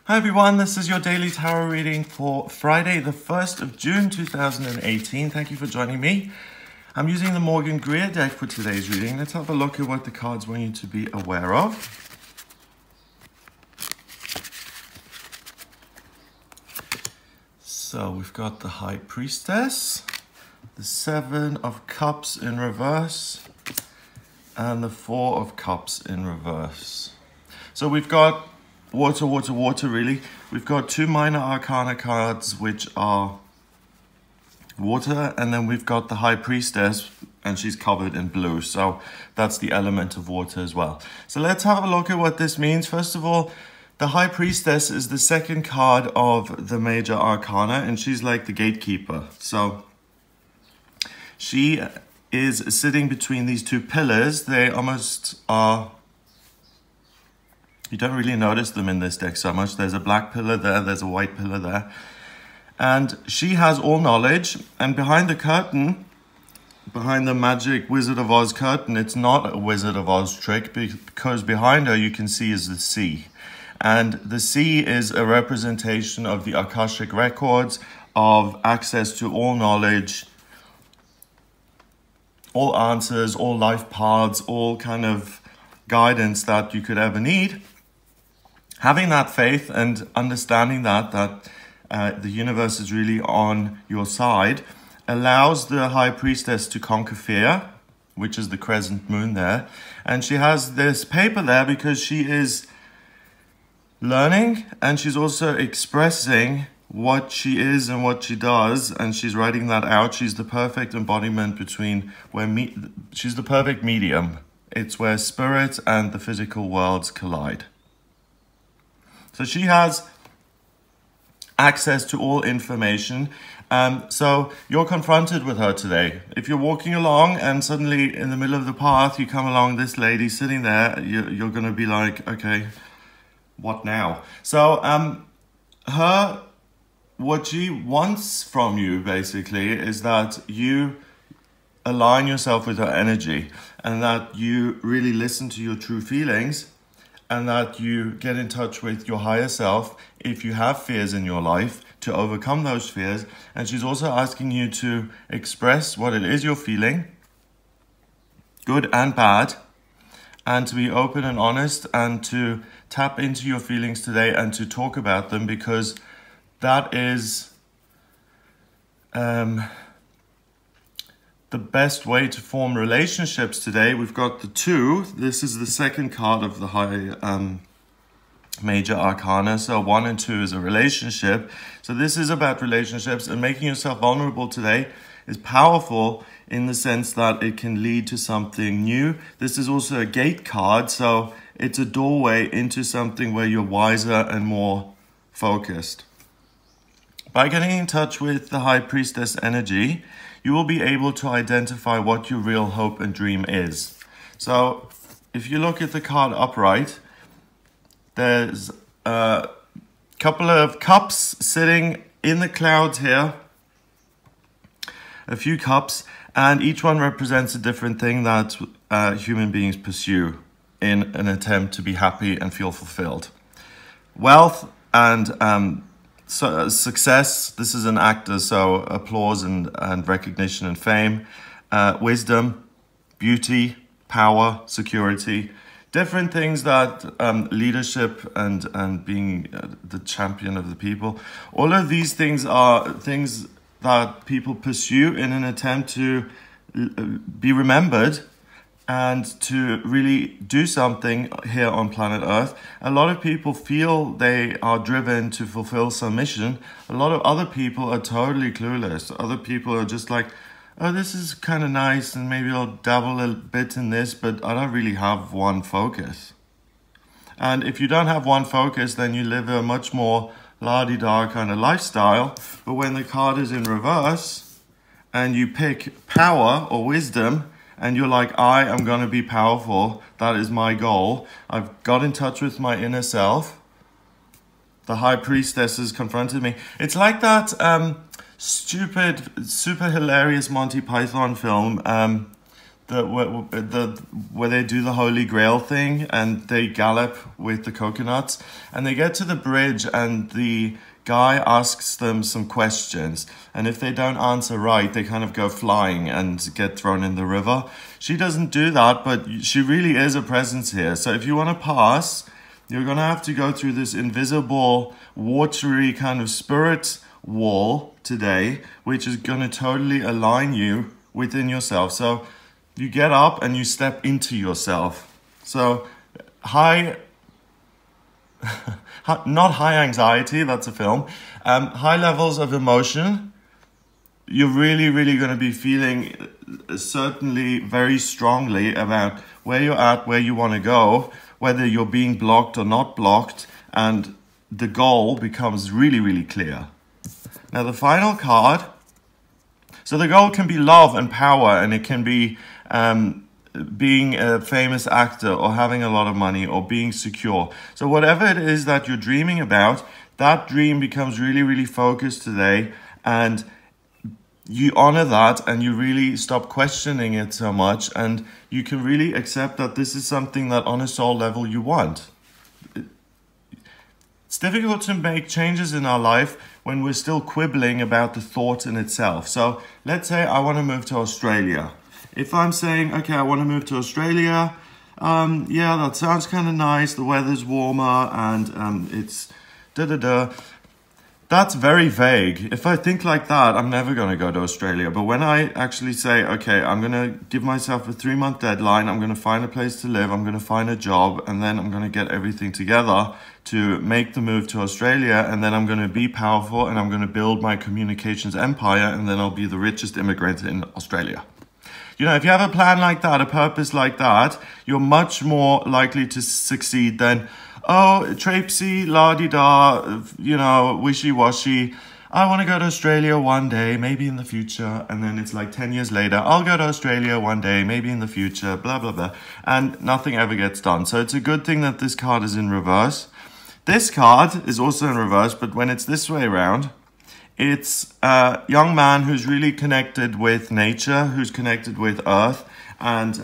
Hi everyone, this is your daily tarot reading for Friday the 1st of June 2018. Thank you for joining me. I'm using the Morgan Greer deck for today's reading. Let's have a look at what the cards want you to be aware of. So we've got the High Priestess, the Seven of Cups in reverse, and the Four of Cups in reverse. So we've got water, really. We've got two minor arcana cards, which are water, and then we've got the High Priestess, and she's covered in blue. So that's the element of water as well. So let's have a look at what this means. First of all, the High Priestess is the second card of the major arcana, and she's like the gatekeeper. So she is sitting between these two pillars. They almost are... You don't really notice them in this deck so much. There's a black pillar there, there's a white pillar there. And she has all knowledge. And behind the curtain, behind the magic Wizard of Oz curtain, it's not a Wizard of Oz trick, because behind her you can see is the sea. And the sea is a representation of the Akashic records, of access to all knowledge, all answers, all life paths, all kind of guidance that you could ever need. Having that faith and understanding that the universe is really on your side allows the High Priestess to conquer fear, which is the crescent moon there. And she has this paper there because she is learning, and she's also expressing what she is and what she does, and she's writing that out. She's the perfect embodiment between she's the perfect medium. It's where spirit and the physical worlds collide. So she has access to all information. So you're confronted with her today. If you're walking along and suddenly in the middle of the path, you come along this lady sitting there, you're going to be like, okay, what now? So what she wants from you basically is that you align yourself with her energy, and that you really listen to your true feelings, and that you get in touch with your higher self if you have fears in your life, to overcome those fears. And she's also asking you to express what it is you're feeling, good and bad, and to be open and honest, and to tap into your feelings today and to talk about them, because that is the best way to form relationships today. We've got the two. This is the second card of the high major arcana. So 1 and 2 is a relationship. So this is about relationships, and making yourself vulnerable today is powerful in the sense that it can lead to something new. This is also a gate card, so it's a doorway into something where you're wiser and more focused. By getting in touch with the High Priestess energy, you will be able to identify what your real hope and dream is. So if you look at the card upright, there's a couple of cups sitting in the clouds here, a few cups, and each one represents a different thing that human beings pursue in an attempt to be happy and feel fulfilled. Wealth and success, this is an actor, so applause and recognition and fame. Wisdom, beauty, power, security. Different things that leadership and being the champion of the people. All of these things are things that people pursue in an attempt to be remembered and to really do something here on planet Earth. A lot of people feel they are driven to fulfill some mission. A lot of other people are totally clueless. Other people are just like, oh, this is kind of nice, and maybe I'll dabble a bit in this, but I don't really have one focus. And if you don't have one focus, then you live a much more la-di-da kind of lifestyle. But when the card is in reverse, and you pick power or wisdom, and you're like, I am going to be powerful. That is my goal. I've got in touch with my inner self. The High Priestess has confronted me. It's like that stupid, super hilarious Monty Python film, where they do the Holy Grail thing and they gallop with the coconuts, and they get to the bridge and the guy asks them some questions, and if they don't answer right, they kind of go flying and get thrown in the river. She doesn't do that, but she really is a presence here. So if you want to pass, you're going to have to go through this invisible, watery kind of spirit wall today, which is going to totally align you within yourself. So you get up and you step into yourself. So not high anxiety, that's a film. High levels of emotion. You're really, really going to be feeling certainly very strongly about where you're at, where you want to go, whether you're being blocked or not blocked, and the goal becomes really, really clear. Now the final card, so the goal can be love and power, and it can be being a famous actor or having a lot of money or being secure. So whatever it is that you're dreaming about, that dream becomes really, really focused today, and you honor that and you really stop questioning it so much, and you can really accept that this is something that on a soul level you want. It's difficult to make changes in our life when we're still quibbling about the thought in itself. So let's say I want to move to Australia. If I'm saying, okay, I want to move to Australia, yeah, that sounds kind of nice. The weather's warmer and it's da-da-da. That's very vague. If I think like that, I'm never going to go to Australia. But when I actually say, okay, I'm going to give myself a 3-month deadline, I'm going to find a place to live, I'm going to find a job, and then I'm going to get everything together to make the move to Australia, and then I'm going to be powerful, and I'm going to build my communications empire, and then I'll be the richest immigrant in Australia. You know, if you have a plan like that, a purpose like that, you're much more likely to succeed than, oh, traipsy, la-di-da, you know, wishy-washy. I want to go to Australia one day, maybe in the future. And then it's like 10 years later, I'll go to Australia one day, maybe in the future, blah, blah, blah. And nothing ever gets done. So it's a good thing that this card is in reverse. This card is also in reverse, but when it's this way around, it's a young man who's really connected with nature, who's connected with earth, and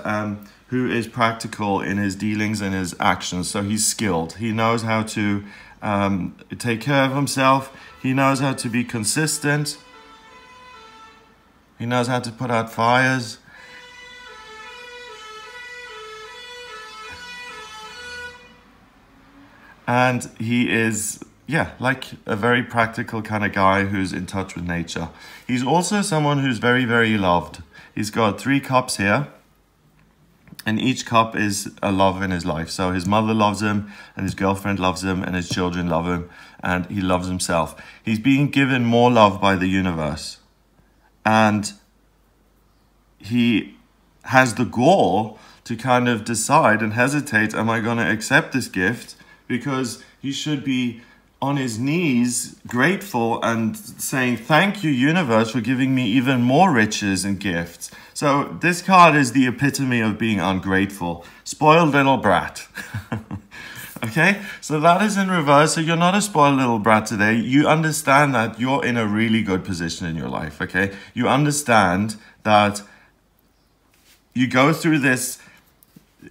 who is practical in his dealings and his actions. So he's skilled. He knows how to take care of himself. He knows how to be consistent. He knows how to put out fires. And he is, yeah, like a very practical kind of guy who's in touch with nature. He's also someone who's very, very loved. He's got 3 cups here. And each cup is a love in his life. So his mother loves him, and his girlfriend loves him, and his children love him, and he loves himself. He's being given more love by the universe. And he has the gall to kind of decide and hesitate, am I going to accept this gift? Because he should be on his knees, grateful and saying, thank you, universe, for giving me even more riches and gifts. So this card is the epitome of being ungrateful. Spoiled little brat. Okay, so that is in reverse. So you're not a spoiled little brat today. You understand that you're in a really good position in your life, okay? You understand that you go through this.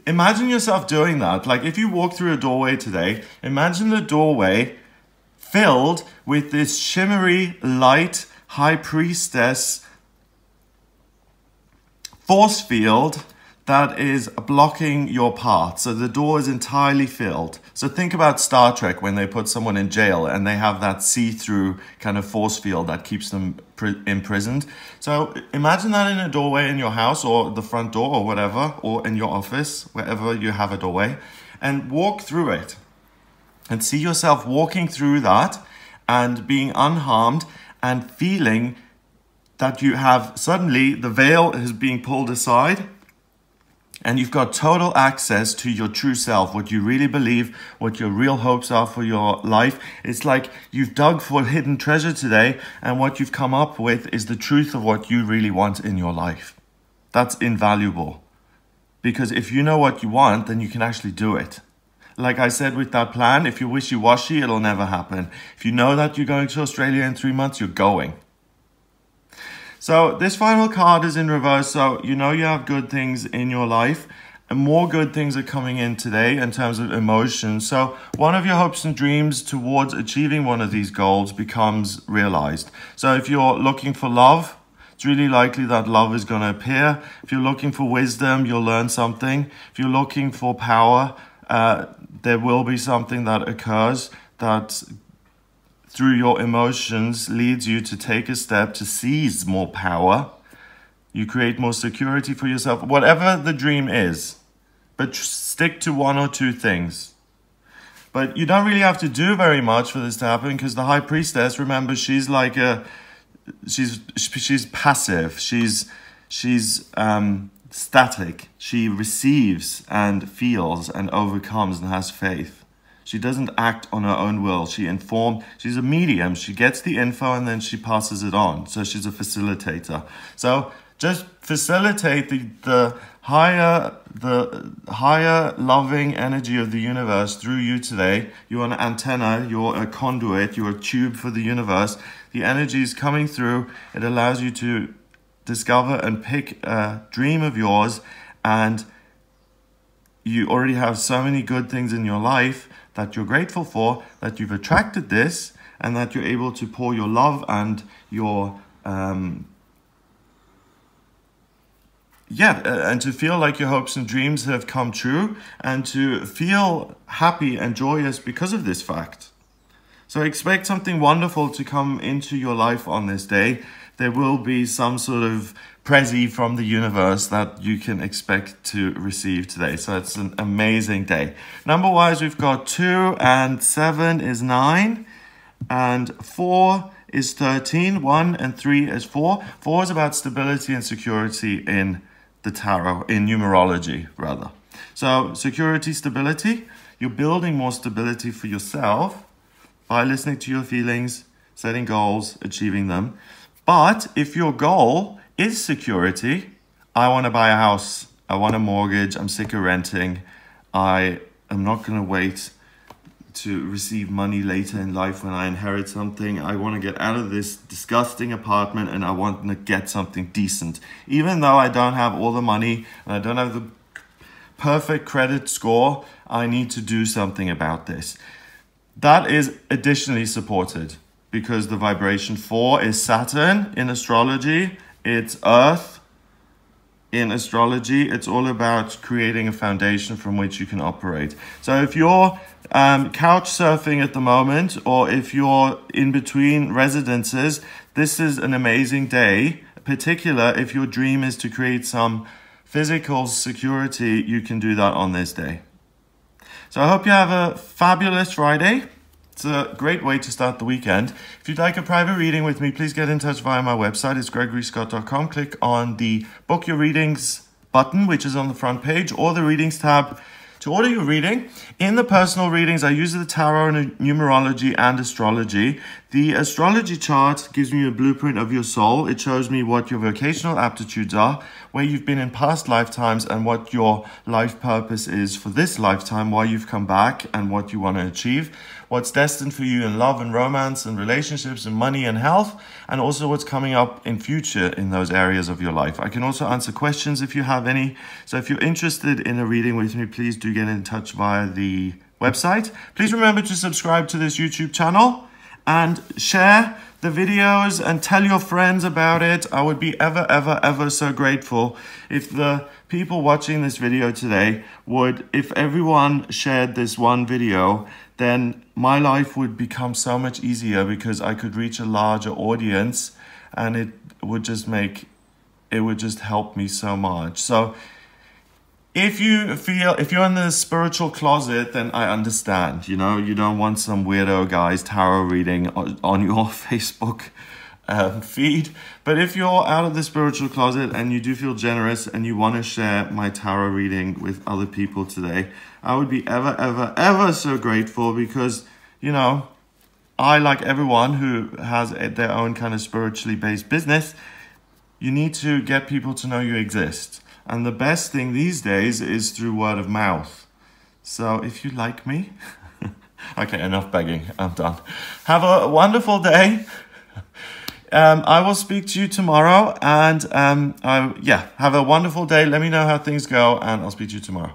Imagine yourself doing that. Like if you walk through a doorway today, imagine the doorway filled with this shimmery light high priestess force field that is blocking your path. So the door is entirely filled. So think about Star Trek when they put someone in jail and they have that see-through kind of force field that keeps them imprisoned. So imagine that in a doorway in your house or the front door or whatever, or in your office, wherever you have a doorway, and walk through it. And see yourself walking through that and being unharmed and feeling that you have suddenly the veil is being pulled aside and you've got total access to your true self, what you really believe, what your real hopes are for your life. It's like you've dug for hidden treasure today, and what you've come up with is the truth of what you really want in your life. That's invaluable. Because if you know what you want, then you can actually do it. Like I said with that plan, if you're wishy-washy, it'll never happen. If you know that you're going to Australia in 3 months, you're going. So this final card is in reverse. So you know you have good things in your life, and more good things are coming in today in terms of emotions. So one of your hopes and dreams towards achieving one of these goals becomes realized. So if you're looking for love, it's really likely that love is going to appear. If you're looking for wisdom, you'll learn something. If you're looking for power, there will be something that occurs that through your emotions leads you to take a step to seize more power. You create more security for yourself, whatever the dream is. But stick to one or two things. But you don't really have to do very much for this to happen, because the High Priestess, remember, she's like she's passive. She's static. She receives and feels and overcomes and has faith. She doesn't act on her own will. She's a medium. She gets the info and then she passes it on. So she's a facilitator. So just facilitate the higher loving energy of the universe through you today. You're an antenna, you're a conduit, you're a tube for the universe. The energy is coming through. It allows you to discover and pick a dream of yours, and you already have so many good things in your life that you're grateful for, that you've attracted this, and that you're able to pour your love and your and to feel like your hopes and dreams have come true, and to feel happy and joyous because of this fact. So expect something wonderful to come into your life on this day. There will be some sort of prezi from the universe that you can expect to receive today. So it's an amazing day. Number-wise, we've got 2 and 7 is 9, and 4 is 13, 1 and 3 is 4. 4 is about stability and security in the tarot, in numerology rather. So security, stability, you're building more stability for yourself by listening to your feelings, setting goals, achieving them. But if your goal is security, I want to buy a house, I want a mortgage, I'm sick of renting, I am not going to wait to receive money later in life when I inherit something, I want to get out of this disgusting apartment and I want to get something decent. Even though I don't have all the money and I don't have the perfect credit score, I need to do something about this. That is additionally supported, because the vibration 4 is Saturn in astrology. It's Earth in astrology. It's all about creating a foundation from which you can operate. So if you're couch surfing at the moment, or if you're in between residences, this is an amazing day. Particular if your dream is to create some physical security, you can do that on this day. So I hope you have a fabulous Friday. It's a great way to start the weekend. If you'd like a private reading with me, please get in touch via my website. It's gregoryscott.com. Click on the Book Your Readings button, which is on the front page, or the Readings tab to order your reading. In the personal readings, I use the tarot and numerology and astrology. The astrology chart gives me a blueprint of your soul. It shows me what your vocational aptitudes are, where you've been in past lifetimes, and what your life purpose is for this lifetime, why you've come back and what you want to achieve, what's destined for you in love and romance and relationships and money and health, and also what's coming up in future in those areas of your life. I can also answer questions if you have any. So if you're interested in a reading with me, please do get in touch via the website. Please remember to subscribe to this YouTube channel and share the videos and tell your friends about it. I would be ever so grateful if the people watching this video today if everyone shared this one video, then my life would become so much easier, because I could reach a larger audience, and it would just help me so much. So if you're in the spiritual closet, then I understand. You know, you don't want some weirdo guy's tarot reading on your Facebook feed. But if you're out of the spiritual closet and you do feel generous and you want to share my tarot reading with other people today, I would be ever so grateful, because, you know, I, like everyone who has their own kind of spiritually based business, you need to get people to know you exist. And the best thing these days is through word of mouth. So if you like me, okay, enough begging, I'm done. Have a wonderful day. I will speak to you tomorrow, and yeah, have a wonderful day. Let me know how things go, and I'll speak to you tomorrow.